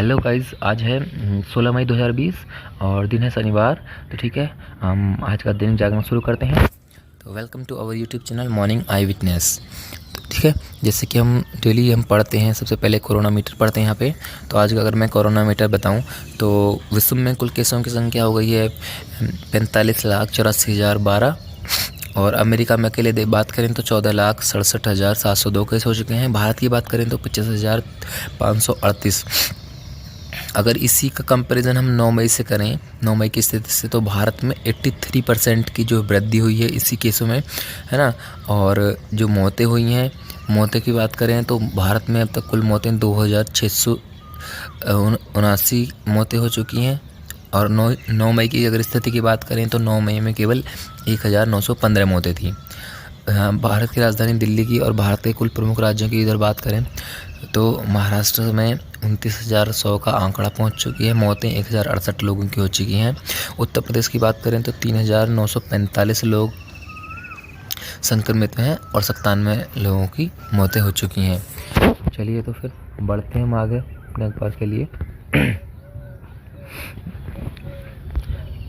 Hello guys, आज है 16 मई 2020 और दिन है शनिवार। तो ठीक है, हम आज का दिन जागरण शुरू करते हैं। तो welcome to our YouTube channel Morning Eye Witness. तो ठीक है, जैसे कि हम डेली पढ़ते हैं, सबसे पहले कोरोना मीटर पढ़ते हैं यहाँ पे। तो आज का अगर मैं कोरोना मीटर बताऊँ तो विश्व में कुल केसों की संख्या हो गई है 45,84,012 और अमेरिका में अकेले बात करें तो 14,67,702 केस हो चुके हैं। भारत की बात करें तो 25,538। अगर इसी का कंपैरिजन हम 9 मई से करें, 9 मई की स्थिति से, तो भारत में 83% की जो वृद्धि हुई है इसी केसों में, है ना। और जो मौतें हुई हैं, मौतें की बात करें तो भारत में अब तक कुल मौतें 2,679 मौतें हो चुकी हैं। और 9 मई की अगर स्थिति की बात करें तो 9 मई में केवल 1,915 मौतें थी। भारत की राजधानी दिल्ली की और भारत के कुल प्रमुख राज्यों की इधर बात करें तो महाराष्ट्र में 29,100 का आंकड़ा पहुंच चुकी है। मौतें 1,068 लोगों की हो चुकी हैं। उत्तर प्रदेश की बात करें तो 3,945 लोग संक्रमित हैं और 97 लोगों की मौतें हो चुकी हैं। चलिए तो फिर बढ़ते हैं हम आगे अपने अखबार के लिए।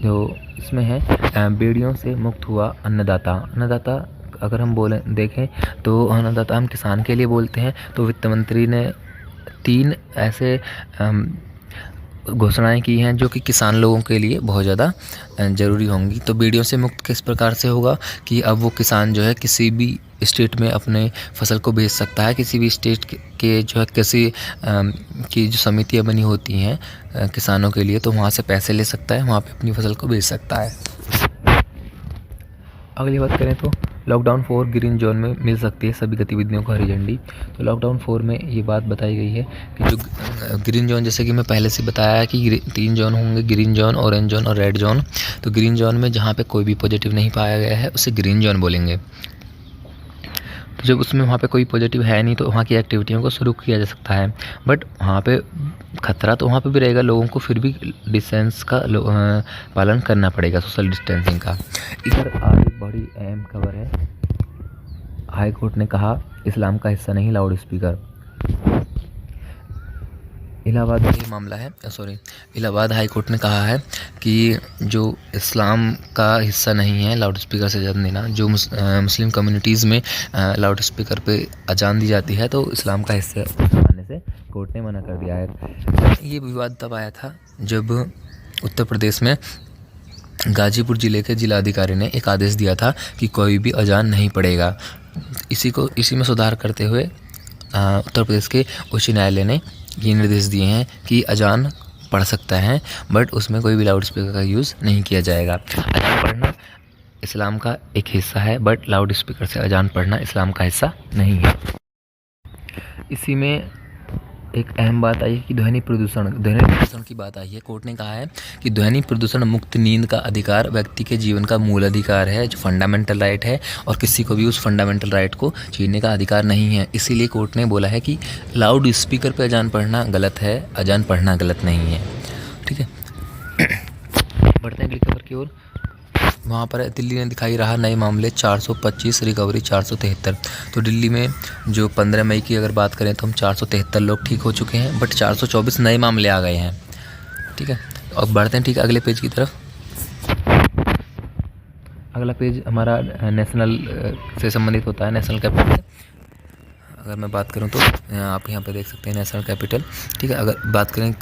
जो इसमें है, बेड़ियों से मुक्त हुआ अन्नदाता। अन्नदाता अगर हम देखें तो अन्नदाता हम किसान के लिए बोलते हैं। तो वित्त मंत्री ने 3 ऐसे घोषणाएं की हैं जो कि किसान लोगों के लिए बहुत ज़्यादा ज़रूरी होंगी। तो बेड़ियों से मुक्त किस प्रकार से होगा कि अब वो किसान जो है किसी भी स्टेट में अपने फसल को बेच सकता है। किसी भी स्टेट के जो है किसी की जो समितियाँ बनी होती हैं किसानों के लिए, तो वहाँ से पैसे ले सकता है, वहाँ पे अपनी फसल को बेच सकता है। अगली बात करें तो लॉकडाउन 4 ग्रीन जोन में मिल सकती है सभी गतिविधियों को हरी झंडी। तो लॉकडाउन 4 में ये बात बताई गई है कि जो ग्रीन जोन, जैसे कि मैं पहले से बताया है कि 3 जोन होंगे, ग्रीन जोन, ऑरेंज जोन और रेड जोन। तो ग्रीन जोन में जहाँ पे कोई भी पॉजिटिव नहीं पाया गया है उसे ग्रीन जोन बोलेंगे। तो जब उसमें वहाँ पे कोई पॉजिटिव है नहीं तो वहाँ की एक्टिविटियों को शुरू किया जा सकता है। बट वहाँ पे खतरा तो वहाँ पे भी रहेगा, लोगों को फिर भी डिस्टेंस का पालन करना पड़ेगा, सोशल डिस्टेंसिंग का। इधर आज बड़ी अहम खबर है, हाई कोर्ट ने कहा इस्लाम का हिस्सा नहीं लाउड स्पीकर। इलाहाबाद में ये मामला है, इलाहाबाद हाई कोर्ट ने कहा है कि जो इस्लाम का हिस्सा नहीं है लाउड स्पीकर से अजान देना, जो मुस्लिम कम्युनिटीज़ में लाउड स्पीकर पे अजान दी जाती है तो इस्लाम का हिस्सा मानने से कोर्ट ने मना कर दिया है। ये विवाद तब आया था जब उत्तर प्रदेश में गाजीपुर ज़िले के जिलाधिकारी ने एक आदेश दिया था कि कोई भी अजान नहीं पड़ेगा। इसी में सुधार करते हुए उत्तर प्रदेश के उच्च न्यायालय ने ये निर्देश दिए हैं कि अजान पढ़ सकता है बट उसमें कोई भी लाउड स्पीकर का यूज़ नहीं किया जाएगा। अजान पढ़ना इस्लाम का एक हिस्सा है बट लाउड स्पीकर से अजान पढ़ना इस्लाम का हिस्सा नहीं है। इसी में एक अहम बात आई है कि ध्वनि प्रदूषण की बात आई है। कोर्ट ने कहा है कि ध्वनि प्रदूषण मुक्त नींद का अधिकार व्यक्ति के जीवन का मूल अधिकार है, जो फंडामेंटल राइट है, और किसी को भी उस फंडामेंटल राइट को छीनने का अधिकार नहीं है। इसीलिए कोर्ट ने बोला है कि लाउड स्पीकर पर अजान पढ़ना गलत है, अजान पढ़ना गलत नहीं है। ठीक है, बढ़ते हैं अगली खबर की ओर। वहाँ पर दिल्ली ने दिखाई रहा नए मामले 425, रिकवरी 473। तो दिल्ली में जो 15 मई की अगर बात करें तो हम 473 लोग ठीक हो चुके हैं बट 424 नए मामले आ गए हैं। ठीक है, और बढ़ते हैं ठीक अगले पेज की तरफ। अगला पेज हमारा नेशनल से संबंधित होता है, नेशनल कैपिटल। अगर मैं बात करूं तो आप यहाँ पे देख सकते हैं नेशनल कैपिटल। ठीक है, अगर बात करें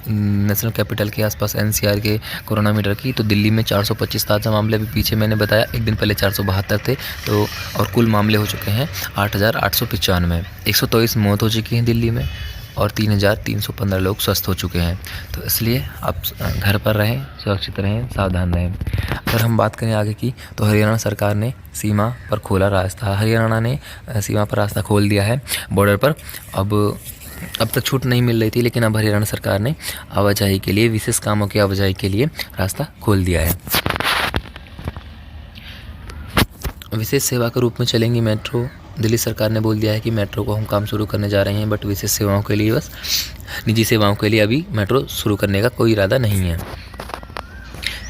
नेशनल कैपिटल के आसपास एनसीआर के कोरोना मीटर की, तो दिल्ली में 425 ताज़ा मामले, अभी पीछे मैंने बताया एक दिन पहले 472 थे। तो और कुल मामले हो चुके हैं 8,895। 123 मौत हो चुकी हैं दिल्ली में और 3,315 लोग स्वस्थ हो चुके हैं। तो इसलिए आप घर पर रहें, सुरक्षित रहें, सावधान रहें। अगर हम बात करें आगे की तो हरियाणा सरकार ने सीमा पर खोला रास्ता। हरियाणा ने सीमा पर रास्ता खोल दिया है बॉर्डर पर। अब तक छूट नहीं मिल रही थी, लेकिन अब हरियाणा सरकार ने आवाजाही के लिए, विशेष कामों की आवाजाही के लिए रास्ता खोल दिया है। विशेष सेवा के रूप में चलेंगी मेट्रो। दिल्ली सरकार ने बोल दिया है कि मेट्रो को हम काम शुरू करने जा रहे हैं बट विशेष सेवाओं के लिए, बस निजी सेवाओं के लिए अभी मेट्रो शुरू करने का कोई इरादा नहीं है।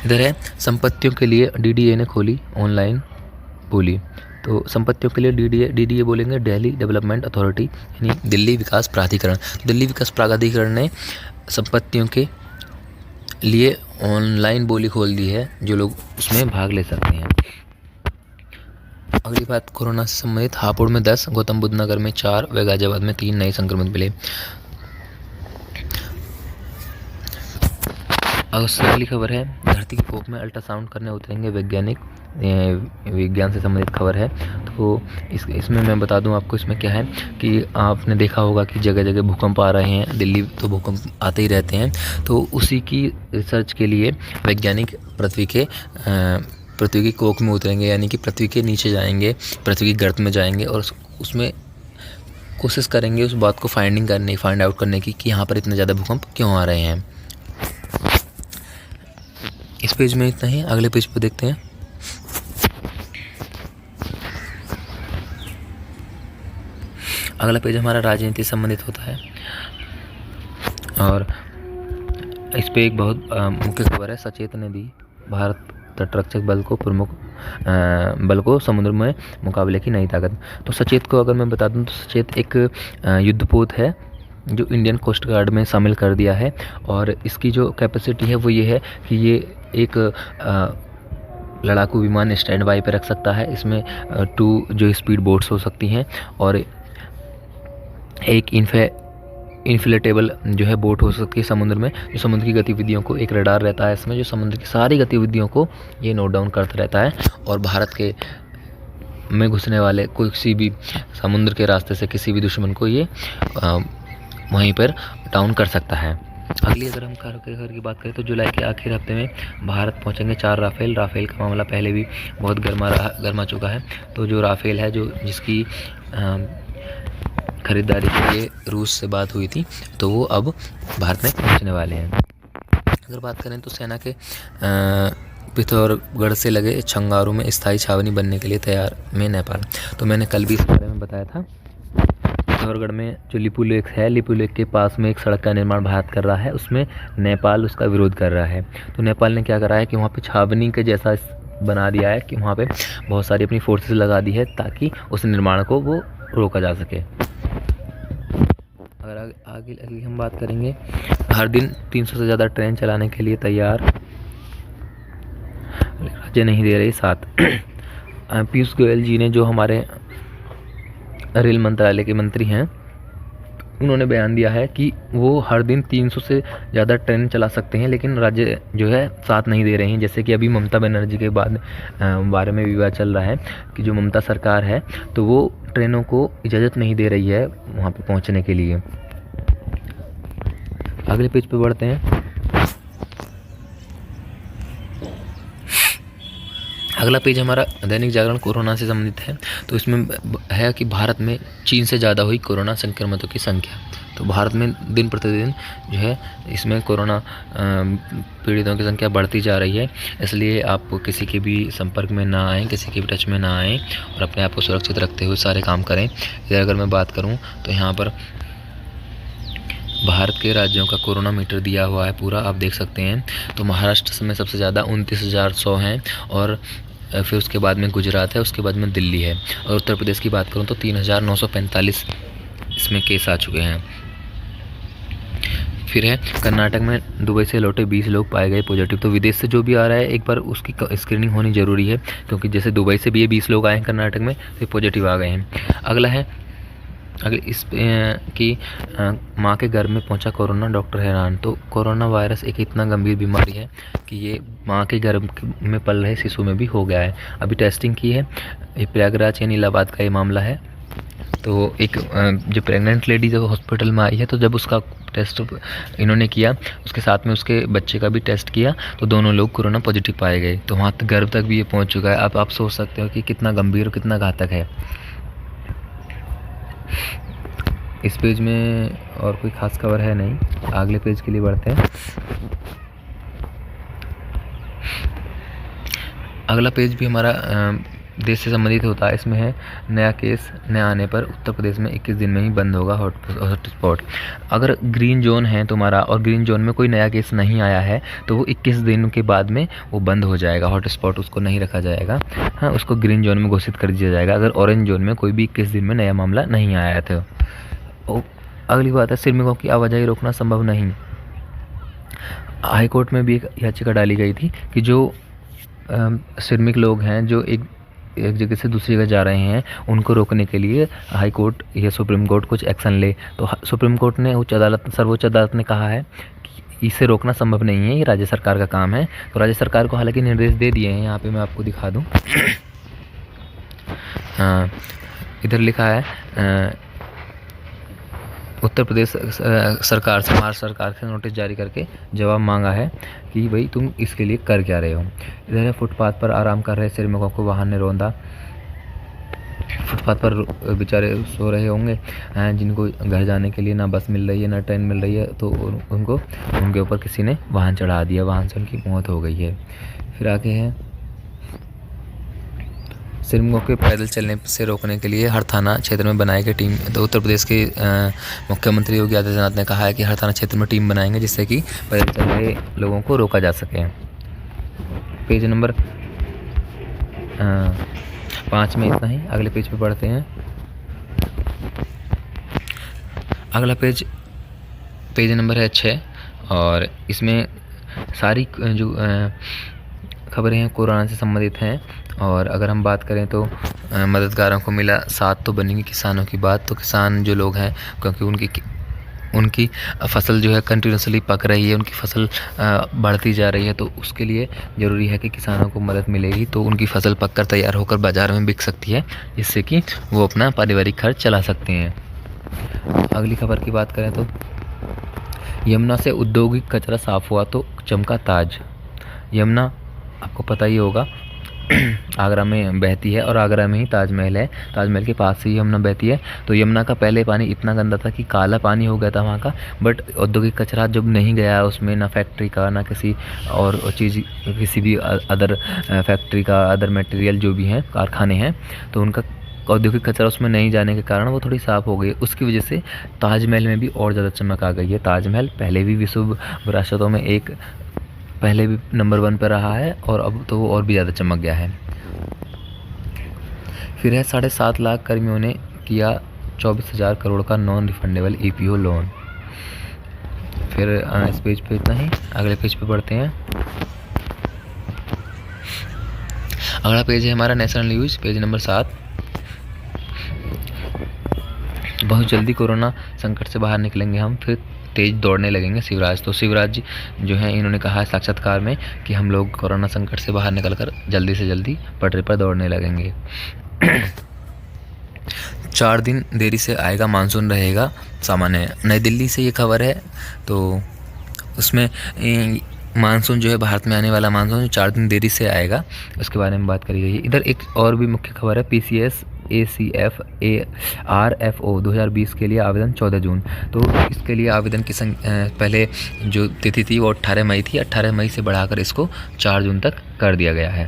इधर है संपत्तियों के लिए डीडीए ने खोली ऑनलाइन बोली। तो संपत्तियों के लिए डीडीए बोलेंगे दिल्ली डेवलपमेंट अथॉरिटी, यानी दिल्ली विकास प्राधिकरण। दिल्ली विकास प्राधिकरण ने संपत्तियों के लिए ऑनलाइन बोली खोल दी है, जो लोग उसमें भाग ले सकते हैं। अगली बात, कोरोना से संबंधित हापुड़ में 10, गौतम बुद्ध नगर में 4 व गाजियाबाद में 3 नए संक्रमित मिले। अगली खबर है, धरती की कोख में अल्ट्रासाउंड करने उतरेंगे वैज्ञानिक, विज्ञान से संबंधित खबर है। तो इसमें मैं बता दूं आपको, इसमें क्या है कि आपने देखा होगा कि जगह जगह भूकंप आ रहे हैं, दिल्ली तो भूकंप आते ही रहते हैं। तो उसी की रिसर्च के लिए वैज्ञानिक पृथ्वी की कोख में उतरेंगे, यानी कि पृथ्वी के नीचे जाएंगे, पृथ्वी की गर्त में जाएंगे और उसमें कोशिश करेंगे उस बात को फाइंड आउट करने की कि यहाँ पर इतने ज़्यादा भूकंप क्यों आ रहे हैं। इस पेज में इतना ही, अगले पेज पर देखते हैं। अगला पेज हमारा राजनीति से संबंधित होता है और इस पे एक बहुत मुख्य खबर है, सचेत ने दी भारत तटरक्षक बल को समुद्र में मुकाबले की नई ताकत। तो सचेत को अगर मैं बता दूं तो सचेत एक युद्धपोत है जो इंडियन कोस्ट गार्ड में शामिल कर दिया है और इसकी जो कैपेसिटी है वो ये है कि ये एक लड़ाकू विमान स्टैंड बाई पे रख सकता है। इसमें 2 जो स्पीड बोट्स हो सकती हैं और एक इन्फ्लेटेबल जो है बोट हो सकती है समुद्र में, जो समुद्र की गतिविधियों को, एक रडार रहता है इसमें जो समुद्र की सारी गतिविधियों को ये नोट डाउन करता रहता है और भारत के में घुसने वाले किसी भी समुद्र के रास्ते से किसी भी दुश्मन को ये वहीं पर डाउन कर सकता है। अगली अगर हम खबर की बात करें तो जुलाई के आखिर हफ्ते में भारत पहुंचेंगे 4 राफेल का मामला पहले भी बहुत गर्मा चुका है। तो जो राफेल है, जिसकी खरीदारी के लिए रूस से बात हुई थी, तो वो अब भारत में पहुंचने वाले हैं। अगर बात करें तो सेना के पिथौरागढ़ से लगे छंगारू में स्थायी छावनी बनने के लिए तैयार में नेपाल। तो मैंने कल भी इस बारे में बताया था। पिथौरागढ़ में जो लिपू लेक है, लिपू लेक के पास में एक सड़क का निर्माण भारत कर रहा है, उसमें नेपाल उसका विरोध कर रहा है। तो नेपाल ने क्या करा है कि वहाँ पे छावनी के जैसा बना दिया है कि वहाँ पे बहुत सारी अपनी फोर्सेस लगा दी है ताकि उस निर्माण को वो रोका जा सके। अगर आगे हम बात करेंगे, हर दिन 300 से ज़्यादा ट्रेन चलाने के लिए तैयार, राज्य नहीं दे रही साथ। पीयूष गोयल जी ने, जो हमारे रेल मंत्रालय के मंत्री हैं, उन्होंने बयान दिया है कि वो हर दिन 300 से ज़्यादा ट्रेन चला सकते हैं, लेकिन राज्य जो है साथ नहीं दे रहे हैं। जैसे कि अभी ममता बनर्जी के बारे में विवाद चल रहा है कि जो ममता सरकार है तो वो ट्रेनों को इजाज़त नहीं दे रही है वहाँ पे पहुँचने के लिए। अगले पेज पे बढ़ते हैं। अगला पेज हमारा दैनिक जागरण कोरोना से संबंधित है। तो इसमें है कि भारत में चीन से ज़्यादा हुई कोरोना संक्रमितों की संख्या। तो भारत में दिन प्रतिदिन जो है इसमें कोरोना पीड़ितों की संख्या बढ़ती जा रही है। इसलिए आप किसी के भी संपर्क में ना आएँ, किसी के भी टच में ना आएँ और अपने आप को सुरक्षित रखते हुए सारे काम करें। इधर अगर मैं बात करूँ तो यहाँ पर भारत के राज्यों का कोरोना मीटर दिया हुआ है पूरा, आप देख सकते हैं। तो महाराष्ट्र में सबसे ज़्यादा 29,100 हैं और फिर उसके बाद में गुजरात है, उसके बाद में दिल्ली है। और उत्तर प्रदेश की बात करूं तो 3,945 इसमें केस आ चुके हैं। फिर है कर्नाटक में दुबई से लौटे 20 लोग पाए गए पॉजिटिव। तो विदेश से जो भी आ रहा है एक बार उसकी स्क्रीनिंग होनी ज़रूरी है, क्योंकि जैसे दुबई से भी ये 20 लोग आए हैं कर्नाटक में, तो पॉजिटिव आ गए हैं। अगला है इस कि माँ के गर्भ में पहुंचा कोरोना, डॉक्टर हैरान। तो कोरोना वायरस एक इतना गंभीर बीमारी है कि ये माँ के गर्भ में पल रहे शिशु में भी हो गया है। अभी टेस्टिंग की है, ये प्रयागराज यानी इलाहाबाद का ये मामला है। तो एक जो प्रेग्नेंट लेडी जब हॉस्पिटल में आई है, तो जब उसका टेस्ट इन्होंने किया, उसके साथ में उसके बच्चे का भी टेस्ट किया, तो दोनों लोग कोरोना पॉजिटिव पाए गए। तो वहाँ गर्भ तक भी ये पहुँच चुका है। अब आप सोच सकते हो कि कितना गंभीर और कितना घातक है। इस पेज में और कोई खास खबर है नहीं, अगले पेज के लिए बढ़ते हैं। अगला पेज भी हमारा देश से संबंधित होता है। इसमें है नया केस न आने पर उत्तर प्रदेश में 21 दिन में ही बंद होगा हॉटस्पॉट। अगर ग्रीन जोन है तुम्हारा और ग्रीन जोन में कोई नया केस नहीं आया है तो वो 21 दिन के बाद में वो बंद हो जाएगा, हॉटस्पॉट उसको नहीं रखा जाएगा। हाँ, उसको ग्रीन जोन में घोषित कर दिया जाएगा अगर ऑरेंज जोन में कोई भी 21 दिन में नया मामला नहीं आया था। अगली बात है श्रमिकों की आवाजाही रोकना संभव नहीं। हाई कोर्ट में भी एक याचिका डाली गई थी कि जो श्रमिक लोग हैं जो एक जगह से दूसरी जगह जा रहे हैं उनको रोकने के लिए हाई कोर्ट या सुप्रीम कोर्ट कुछ एक्शन ले। तो सुप्रीम कोर्ट ने सर्वोच्च अदालत ने कहा है कि इसे रोकना संभव नहीं है, ये राज्य सरकार का काम है। तो राज्य सरकार को हालांकि निर्देश दे दिए हैं, यहाँ पे मैं आपको दिखा दूँ। इधर लिखा है उत्तर प्रदेश सरकार से, महाराष्ट्र सरकार से नोटिस जारी करके जवाब मांगा है कि भाई तुम इसके लिए कर क्या रहे हो। इधर है फुटपाथ पर आराम कर रहे श्रमिकों को वाहन ने रौंदा। फुटपाथ पर बेचारे सो रहे होंगे जिनको घर जाने के लिए ना बस मिल रही है ना ट्रेन मिल रही है, तो उनके ऊपर किसी ने वाहन चढ़ा दिया, वाहन से उनकी मौत हो गई है। फिर आगे है श्रमिकों के पैदल चलने से रोकने के लिए हर थाना क्षेत्र में बनाई गई टीम। तो उत्तर प्रदेश के मुख्यमंत्री योगी आदित्यनाथ ने कहा है कि हर थाना क्षेत्र में टीम बनाएंगे जिससे कि पैदल चल रहे लोगों को रोका जा सके। पेज नंबर 5 में इतना ही। अगले पेज पे पढ़ते हैं। अगला पेज नंबर है 6 और इसमें सारी जो खबरें हैं कोरोना से संबंधित हैं। और अगर हम बात करें तो मददगारों को मिला साथ, तो बनेगी किसानों की बात। तो किसान जो लोग हैं, क्योंकि उनकी फसल जो है कंटिन्यूसली पक रही है, उनकी फसल बढ़ती जा रही है, तो उसके लिए ज़रूरी है कि किसानों को मदद मिलेगी, तो उनकी फसल पककर तैयार होकर बाज़ार में बिक सकती है, जिससे कि वो अपना पारिवारिक खर्च चला सकते हैं। अगली खबर की बात करें तो यमुना से औद्योगिक कचरा साफ हुआ तो चमका ताज। यमुना आपको पता ही होगा आगरा में बहती है और आगरा में ही ताजमहल है, ताजमहल के पास से ही यमुना बहती है। तो यमुना का पहले पानी इतना गंदा था कि काला पानी हो गया था वहाँ का, बट औद्योगिक कचरा जब नहीं गया उसमें, ना फैक्ट्री का ना किसी और चीज़, किसी भी अदर फैक्ट्री का, अदर मटेरियल जो भी हैं कारखाने हैं, तो उनका औद्योगिक कचरा उसमें नहीं जाने के कारण वो थोड़ी साफ़ हो गई। उसकी वजह से ताजमहल में भी और ज़्यादा चमक आ गई है। ताजमहल पहले भी विश्व विरासतों में पहले भी नंबर 1 पर रहा है और अब तो वो और भी ज़्यादा चमक गया है। फिर है 7.5 लाख कर्मियों ने किया 24,000 करोड़ का नॉन रिफंडेबल EPO लोन। फिर इस पेज पे इतना ही। अगले पेज पे बढ़ते हैं। अगला पेज है हमारा नेशनल न्यूज़, पेज नंबर 7। बहुत जल्दी कोरोना संकट से बाहर निकलेंगे हम, फिर तेज दौड़ने लगेंगे शिवराज। तो शिवराज जी जो हैं इन्होंने कहा है साक्षात्कार में कि हम लोग कोरोना संकट से बाहर निकलकर जल्दी से जल्दी पटरी पर दौड़ने लगेंगे। 4 दिन देरी से आएगा मानसून, रहेगा सामान्य। नई दिल्ली से ये खबर है, तो उसमें मानसून जो है भारत में आने वाला मानसून 4 दिन देरी से आएगा, उसके बारे में बात करी गई है। इधर एक और भी मुख्य खबर है, PCS ACF RFO 2020 के लिए आवेदन 14 जून। तो इसके लिए आवेदन की पहले जो तिथि थी वो 18 मई थी, 18 मई से बढ़ाकर इसको 4 जून तक कर दिया गया है।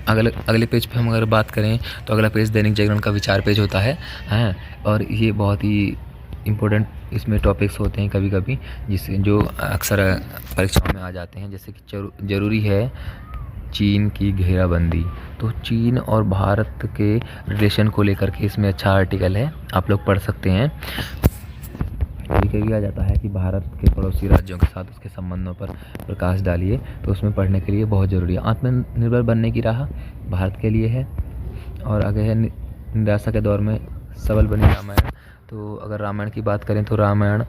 अगले पेज पे हम अगर बात करें तो अगला पेज दैनिक जागरण का विचार पेज होता है, और ये बहुत ही इम्पोर्टेंट इसमें टॉपिक्स होते हैं कभी कभी, जिससे जो अक्सर परीक्षाओं में आ जाते हैं, जैसे कि ज़रूरी है चीन की घेराबंदी। तो चीन और भारत के रिलेशन को लेकर के इसमें अच्छा आर्टिकल है, आप लोग पढ़ सकते हैं। कभी आ जाता है कि भारत के पड़ोसी राज्यों के साथ उसके संबंधों पर प्रकाश डालिए, तो उसमें पढ़ने के लिए बहुत ज़रूरी है। आत्मनिर्भर बनने की राह भारत के लिए है। और आगे है निराशा के दौर में सबल बनी रामायण। तो अगर रामायण की बात करें तो रामायण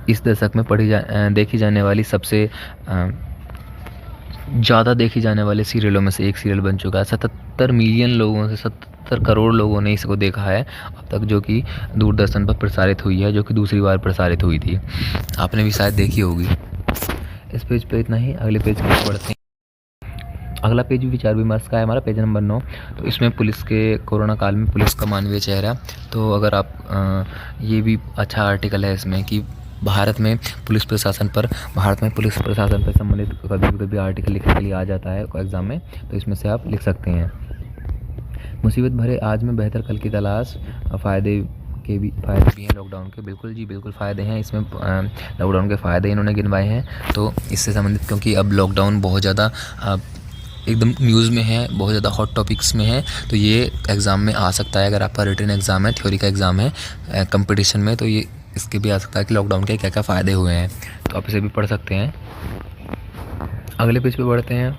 इस दशक में देखी जाने वाली सबसे ज़्यादा देखी जाने वाले सीरियलों में से एक सीरियल बन चुका है। 77 मिलियन लोगों से 77 करोड़ लोगों ने इसको देखा है अब तक, जो कि दूरदर्शन पर प्रसारित हुई है, जो कि दूसरी बार प्रसारित हुई थी। आपने भी शायद देखी होगी। इस पेज पे इतना ही। अगले पेज पे बढ़ते हैं। अगला पेज भी विचार विमर्श का है हमारा, पेज नंबर 9। तो इसमें पुलिस के कोरोना काल में पुलिस का मानवीय चेहरा। तो अगर आप ये भी अच्छा आर्टिकल है इसमें कि भारत में पुलिस प्रशासन पर संबंधित कभी आर्टिकल लिखने के लिए आ जाता है एग्ज़ाम में, तो इसमें से आप लिख सकते हैं। मुसीबत भरे आज में बेहतर कल की तलाश। फ़ायदे भी हैं लॉकडाउन के। बिल्कुल जी बिल्कुल फ़ायदे हैं इसमें। लॉकडाउन के फ़ायदे इन्होंने गिनवाए हैं, तो इससे संबंधित, क्योंकि अब लॉकडाउन बहुत ज़्यादा एकदम न्यूज़ में है, बहुत ज़्यादा हॉट टॉपिक्स में है, तो ये एग्ज़ाम में आ सकता है। अगर आपका रिटन एग्ज़ाम है, थ्योरी का एग्ज़ाम है कंपटीशन में, तो ये इसके भी आ सकता है कि लॉकडाउन के क्या क्या फ़ायदे हुए हैं, तो आप इसे भी पढ़ सकते हैं। अगले पेज पे बढ़ते हैं।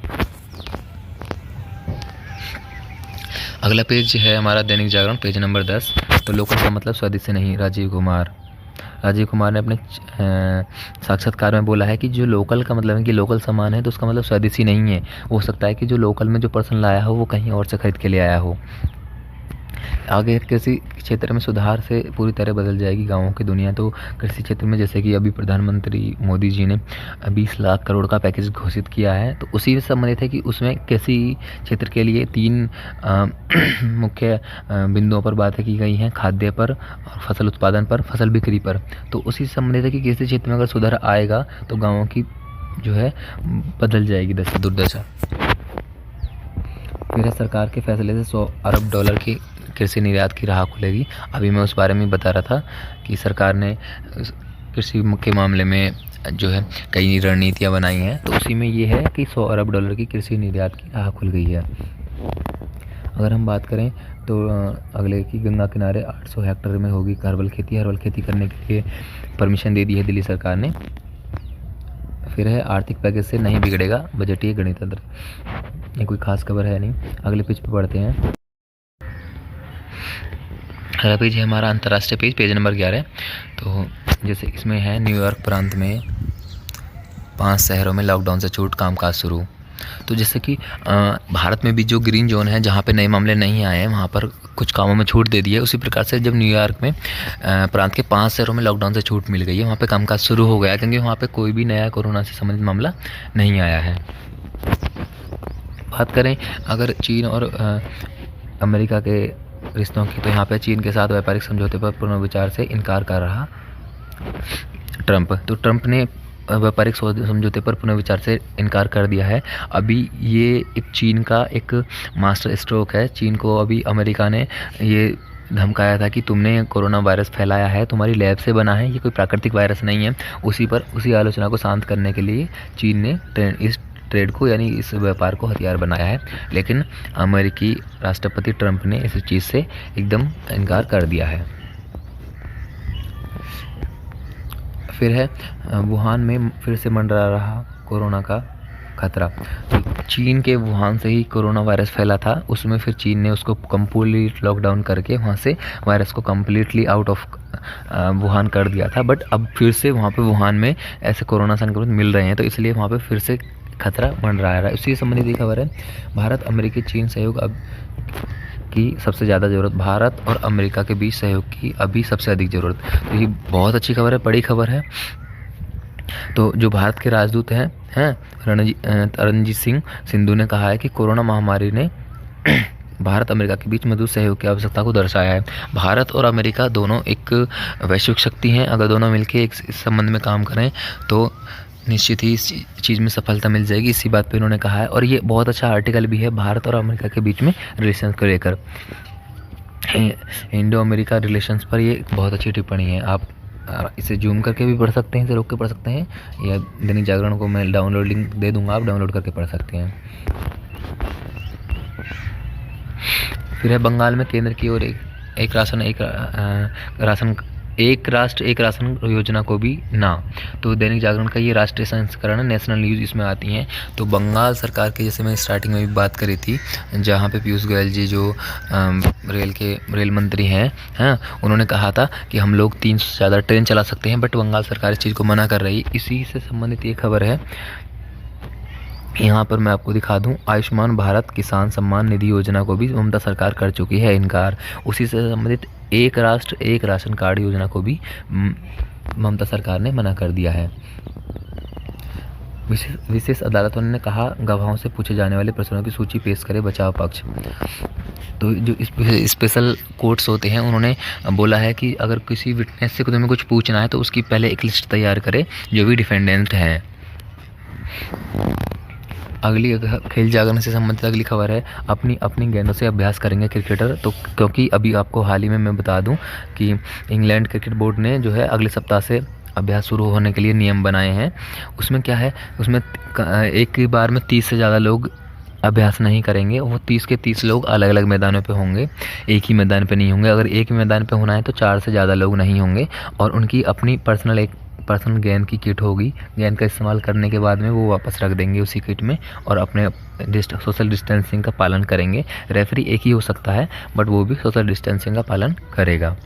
अगला पेज है हमारा दैनिक जागरण, पेज नंबर 10। तो लोकल का मतलब स्वदेशी नहीं, राजीव कुमार ने अपने साक्षात्कार में बोला है कि जो लोकल का मतलब है कि लोकल सामान है, तो उसका मतलब स्वदेशी नहीं है। हो सकता है कि जो लोकल में जो पर्सन लाया हो वो कहीं और से खरीद के ले आया हो। आगे कृषि क्षेत्र में सुधार से पूरी तरह बदल जाएगी गाँवों की दुनिया। तो कृषि क्षेत्र में जैसे कि अभी प्रधानमंत्री मोदी जी ने 20 लाख करोड़ का पैकेज घोषित किया है, तो उसी से संबंधित है कि उसमें कृषि क्षेत्र के लिए 3 मुख्य बिंदुओं पर बातें की गई हैं, खाद्य पर, फसल उत्पादन पर, फसल बिक्री पर। तो उसी से संबंधित है कि कृषि क्षेत्र में अगर सुधार आएगा तो गाँवों की जो है बदल जाएगी दुर्दशा। फिर सरकार के फैसले से 100 अरब डॉलर की कृषि निर्यात की राह खुलेगी। अभी मैं उस बारे में बता रहा था कि सरकार ने कृषि के मामले में जो है कई रणनीतियाँ बनाई हैं, तो उसी में ये है कि 100 अरब डॉलर की कृषि निर्यात की राह खुल गई है। अगर हम बात करें तो अगले की गंगा किनारे 800 हेक्टेयर में होगी हर्बल खेती करने के लिए परमिशन दे दी है दिल्ली सरकार ने। फिर है आर्थिक पैकेज से नहीं बिगड़ेगा बजटीय गणतंत्र। ये कोई खास खबर है नहीं। अगले पेज पे बढ़ते हैं। अगला पेज है हमारा अंतर्राष्ट्रीय पेज, पेज नंबर 11। तो जैसे इसमें है न्यूयॉर्क प्रांत में 5 शहरों में लॉकडाउन से छूट, कामकाज शुरू। तो जैसे कि भारत में भी जो ग्रीन जोन है, जहाँ पे नए मामले नहीं आए हैं, वहाँ पर कुछ कामों में छूट दे दी है। उसी प्रकार से जब न्यूयॉर्क में प्रांत के 5 शहरों में लॉकडाउन से छूट मिल गई है, वहाँ पे कामकाज शुरू हो गया, क्योंकि वहाँ पे कोई भी नया कोरोना से संबंधित मामला नहीं आया है। बात करें अगर चीन और अमेरिका के रिश्तों की, तो यहाँ पे चीन के साथ व्यापारिक समझौते पर पुनर्विचार से इनकार कर रहा ट्रंप। तो ट्रंप ने व्यापारिक समझौते पर पुनर्विचार से इनकार कर दिया है। अभी ये एक चीन का एक मास्टर स्ट्रोक है। चीन को अभी अमेरिका ने ये धमकाया था कि तुमने कोरोना वायरस फैलाया है, तुम्हारी लैब से बना है, ये कोई प्राकृतिक वायरस नहीं है। उसी आलोचना को शांत करने के लिए चीन ने इस ट्रेड को यानी इस व्यापार को हथियार बनाया है, लेकिन अमेरिकी राष्ट्रपति ट्रंप ने इस चीज़ से एकदम इनकार कर दिया है। फिर है वुहान में फिर से मंडरा रहा कोरोना का खतरा। तो चीन के वुहान से ही कोरोना वायरस फैला था, उसमें फिर चीन ने उसको कंप्लीट लॉकडाउन करके वहाँ से वायरस को कम्प्लीटली आउट ऑफ वुहान कर दिया था। बट अब फिर से वहाँ पे वुहान में ऐसे कोरोना संक्रमित मिल रहे हैं, तो इसलिए वहाँ पे फिर से खतरा मंडरा रहा है। उसी से संबंधित खबर है, भारत अमेरिकी चीन सहयोग अब की सबसे ज़्यादा ज़रूरत, भारत और अमेरिका के बीच सहयोग की अभी सबसे अधिक ज़रूरत। तो ये बहुत अच्छी खबर है, बड़ी खबर है। तो जो भारत के राजदूत हैं रणजीत सिंह सिंधु ने कहा है कि कोरोना महामारी ने भारत अमेरिका के बीच मजबूत सहयोग की आवश्यकता को दर्शाया है। भारत और अमेरिका दोनों एक वैश्विक शक्ति हैं, अगर दोनों मिलकर इस संबंध में काम करें तो निश्चित ही इस चीज़ में सफलता मिल जाएगी। इसी बात पे उन्होंने कहा है, और ये बहुत अच्छा आर्टिकल भी है भारत और अमेरिका के बीच में रिलेशंस को लेकर। इंडो अमेरिका रिलेशंस पर ये बहुत अच्छी टिप्पणी है। आप इसे जूम करके भी पढ़ सकते हैं, इसे रोक के पढ़ सकते हैं, या दैनिक जागरण को मैं डाउनलोड लिंक दे दूंगा, आप डाउनलोड करके पढ़ सकते हैं। फिर है बंगाल में केंद्र की ओर एक राष्ट्र एक राशन योजना को भी ना। तो दैनिक जागरण का ये राष्ट्रीय संस्करण है, नेशनल न्यूज़ इसमें आती हैं। तो बंगाल सरकार के, जैसे मैं स्टार्टिंग में भी बात करी थी, जहाँ पे पीयूष गोयल जी जो रेल मंत्री हैं, उन्होंने कहा था कि हम लोग 300 से ज़्यादा ट्रेन चला सकते हैं, बट बंगाल सरकार इस चीज़ को मना कर रही। इसी से संबंधित ये खबर है, यहाँ पर मैं आपको दिखा दूं, आयुष्मान भारत किसान सम्मान निधि योजना को भी ममता सरकार कर चुकी है इनकार। उसी से संबंधित एक राष्ट्र एक राशन कार्ड योजना को भी ममता सरकार ने मना कर दिया है। विशेष अदालतों ने कहा गवाहों से पूछे जाने वाले प्रश्नों की सूची पेश करे बचाव पक्ष। तो जो स्पेशल कोर्ट्स होते हैं, उन्होंने बोला है कि अगर किसी विटनेस से तुम्हें कुछ पूछना है तो उसकी पहले एक लिस्ट तैयार करे जो भी डिफेंडेंट हैं। अगली खेल जागरण से संबंधित अगली खबर है, अपनी गेंदों से अभ्यास करेंगे क्रिकेटर। तो क्योंकि अभी आपको हाल ही में मैं बता दूं कि इंग्लैंड क्रिकेट बोर्ड ने जो है अगले सप्ताह से अभ्यास शुरू होने के लिए नियम बनाए हैं। उसमें क्या है, उसमें एक ही बार में 30 से ज़्यादा लोग अभ्यास नहीं करेंगे, वो 30 के 30 लोग अलग अलग मैदानों पे होंगे, एक ही मैदान पे नहीं होंगे। अगर एक ही मैदान पे होना है तो 4 से ज़्यादा लोग नहीं होंगे और उनकी अपनी पर्सनल गेंद की किट होगी। गेंद का इस्तेमाल करने के बाद में वो वापस रख देंगे उसी किट में और अपने सोशल डिस्टेंसिंग का पालन करेंगे। रेफरी एक ही हो सकता है बट वो भी सोशल डिस्टेंसिंग का पालन करेगा।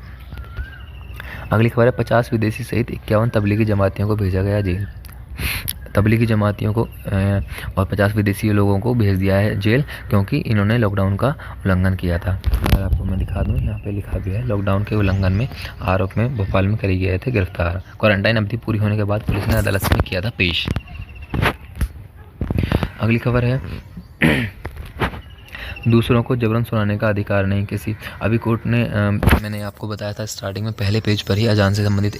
अगली खबर है 50 विदेशी सहित 51 तबलीगी जमातियों को भेजा गया जेल। तबलीगी जमातियों को और 50 विदेशी लोगों को भेज दिया है जेल क्योंकि इन्होंने लॉकडाउन का उल्लंघन किया था। अगर आपको मैं दिखा दूँ, यहाँ पे लिखा भी है, लॉकडाउन के उल्लंघन में आरोप में भोपाल में करे गए थे गिरफ्तार। क्वारंटाइन अवधि पूरी होने के बाद पुलिस ने अदालत में किया था पेश। अगली खबर है दूसरों को जबरन सुनाने का अधिकार नहीं किसी। अभी कोर्ट ने मैंने आपको बताया था स्टार्टिंग में, पहले पेज पर ही अजान से संबंधित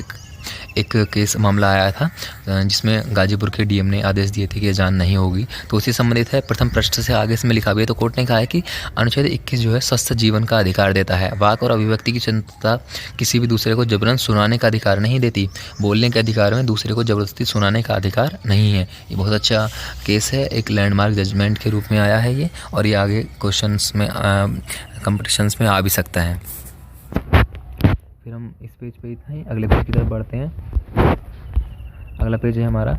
एक केस मामला आया था जिसमें गाजीपुर के डीएम ने आदेश दिए थे कि अजान नहीं होगी, तो उसी संबंधित है। प्रथम पृष्ठ से आगे इसमें लिखा भी है। तो कोर्ट ने कहा है कि अनुच्छेद 21 जो है स्वस्थ जीवन का अधिकार देता है। वाक और अभिव्यक्ति की स्वतंत्रता किसी भी दूसरे को जबरन सुनाने का अधिकार नहीं देती। बोलने के अधिकार में दूसरे को जबरदस्ती सुनाने का अधिकार नहीं है। ये बहुत अच्छा केस है, एक लैंडमार्क जजमेंट के रूप में आया है ये, और ये आगे क्वेश्चंस में कंपटीशंस में आ भी सकता है। फिर हम इस पेज पे इतना ही, अगले पेज की तरफ बढ़ते हैं। अगला पेज है हमारा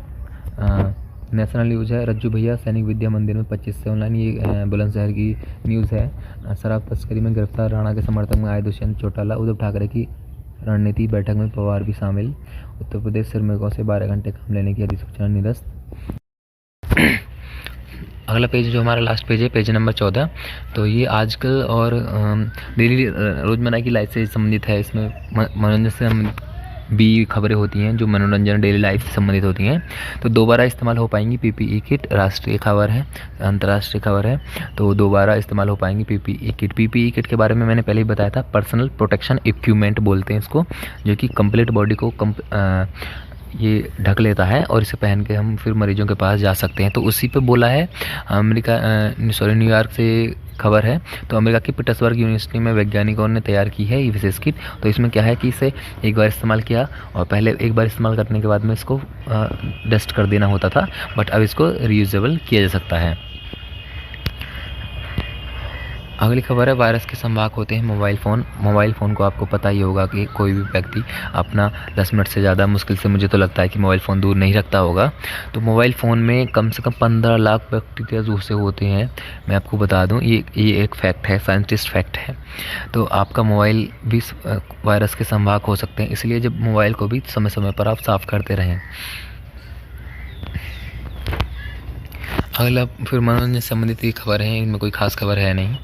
नेशनल न्यूज़ है। रज्जू भैया सैनिक विद्या मंदिर में 25 से ऑनलाइन, ये बुलंदशहर की न्यूज़ है। शराब तस्करी में गिरफ्तार राणा के समर्थक में आए दुष्यंत चौटाला। उद्धव ठाकरे की रणनीति बैठक में पवार भी शामिल। उत्तर प्रदेश श्रमिकों से 12 घंटे काम लेने की अधिसूचना निरस्त। अगला पेज जो हमारा लास्ट पेज है, पेज नंबर 14। तो ये आजकल और डेली रोज़मर्रा की लाइफ से संबंधित है। इसमें मनोरंजन से भी खबरें होती हैं जो मनोरंजन डेली लाइफ से संबंधित होती हैं। तो दोबारा इस्तेमाल हो पाएंगी पीपीई किट, राष्ट्रीय खबर है, अंतर्राष्ट्रीय खबर है। तो दोबारा इस्तेमाल हो पाएंगी पीपीई किट। पीपीई किट के बारे में मैंने पहले ही बताया था, पर्सनल प्रोटेक्शन इक्विपमेंट बोलते हैं इसको, जो कि कंप्लीट बॉडी को ये ढक लेता है और इसे पहन के हम फिर मरीजों के पास जा सकते हैं। तो उसी पे बोला है न्यूयॉर्क से खबर है। तो अमेरिका की पिट्सबर्ग यूनिवर्सिटी में वैज्ञानिकों ने तैयार की है ये विशेष किट। तो इसमें क्या है कि इसे एक बार इस्तेमाल किया और पहले एक बार इस्तेमाल करने के बाद में इसको डस्ट कर देना होता था, बट अब इसको रीयूजेबल किया जा सकता है। अगली खबर है वायरस के संवाहक होते हैं मोबाइल फ़ोन। मोबाइल फ़ोन को आपको पता ही होगा कि कोई भी व्यक्ति अपना 10 मिनट से ज़्यादा, मुश्किल से मुझे तो लगता है कि मोबाइल फ़ोन दूर नहीं रखता होगा। तो मोबाइल फ़ोन में कम से कम 15 लाख बैक्टीरिया से होते हैं। मैं आपको बता दूं, ये एक फैक्ट है, साइंटिस्ट फैक्ट है। तो आपका मोबाइल भी वायरस के संवाहक हो सकते हैं, इसलिए जब मोबाइल को भी समय समय पर आप साफ़ करते रहें। अगला फिर मनोरंजन से संबंधित की खबर है, इनमें कोई खास खबर है नहीं।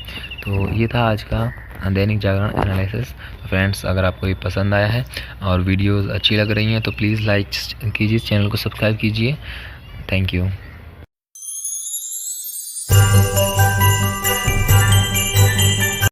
तो ये था आज का दैनिक जागरण एनालिसिस। फ्रेंड्स, अगर आपको ये पसंद आया है और वीडियोस अच्छी लग रही हैं तो प्लीज़ लाइक कीजिए, चैनल को सब्सक्राइब कीजिए। Thank you.